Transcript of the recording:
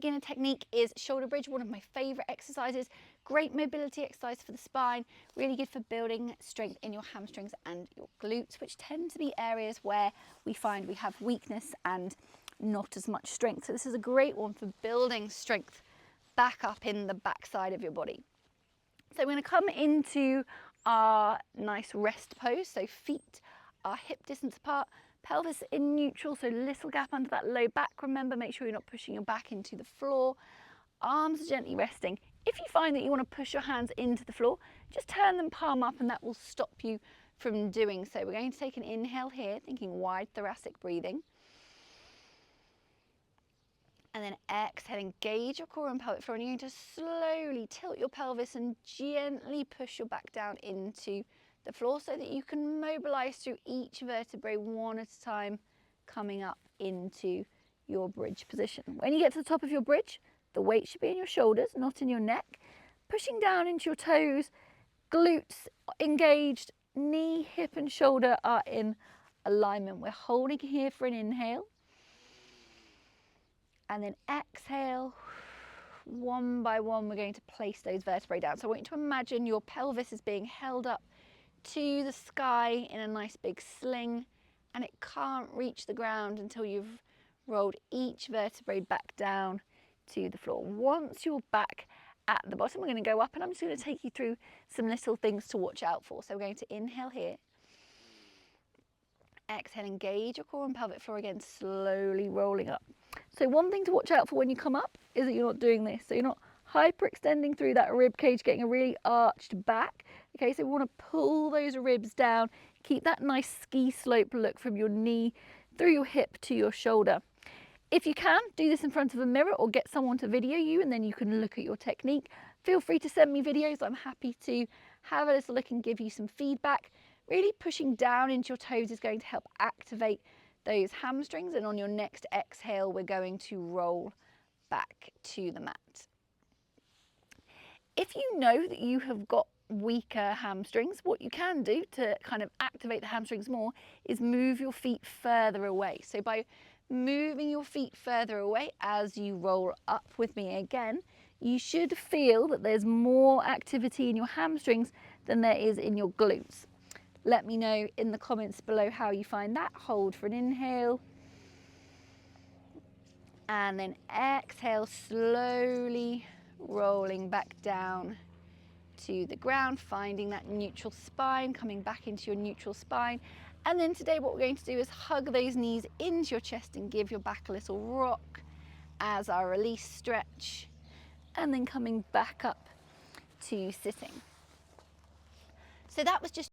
beginner technique is shoulder bridge, one of my favorite exercises. Great mobility exercise for the spine, really good for building strength in your hamstrings and your glutes, which tend to be areas where we find we have weakness and not as much strength. So this is a great one for building strength back up in the backside of your body. So we're going to come into our nice rest pose. So feet are hip distance apart, pelvis in neutral, so little gap under that low back. Remember, make sure you're not pushing your back into the floor. Arms are gently resting. If you find that you want to push your hands into the floor, just turn them palm up and that will stop you from doing so. We're going to take an inhale here, thinking wide thoracic breathing. And then exhale, engage your core and pelvic floor, and you're going to slowly tilt your pelvis and gently push your back down into the floor so that you can mobilize through each vertebrae one at a time, coming up into your bridge position. When you get to the top of your bridge, the weight should be in your shoulders, not in your neck. Pushing down into your toes, glutes engaged, knee, hip and shoulder are in alignment. We're holding here for an inhale. And then exhale, one by one, we're going to place those vertebrae down. So I want you to imagine your pelvis is being held up to the sky in a nice big sling, and it can't reach the ground until you've rolled each vertebrae back down to the floor. Once you're back at the bottom, we're going to go up, and I'm just going to take you through some little things to watch out for. So we're going to inhale here. Exhale, engage your core and pelvic floor again, slowly rolling up. So one thing to watch out for when you come up is that you're not doing this. So you're not hyperextending through that rib cage, getting a really arched back. Okay, so we want to pull those ribs down, keep that nice ski slope look from your knee through your hip to your shoulder. If you can, do this in front of a mirror or get someone to video you, and then you can look at your technique. Feel free to send me videos. I'm happy to have a little look and give you some feedback. Really pushing down into your toes is going to help activate those hamstrings, and on your next exhale, we're going to roll back to the mat. If you know that you have got weaker hamstrings, what you can do to kind of activate the hamstrings more is move your feet further away. So by moving your feet further away as you roll up with me again, you should feel that there's more activity in your hamstrings than there is in your glutes. Let me know in the comments below how you find that. Hold for an inhale. And then exhale, slowly rolling back down to the ground, finding that neutral spine, coming back into your neutral spine. And then today what we're going to do is hug those knees into your chest and give your back a little rock as our release stretch. And then coming back up to sitting. So that was just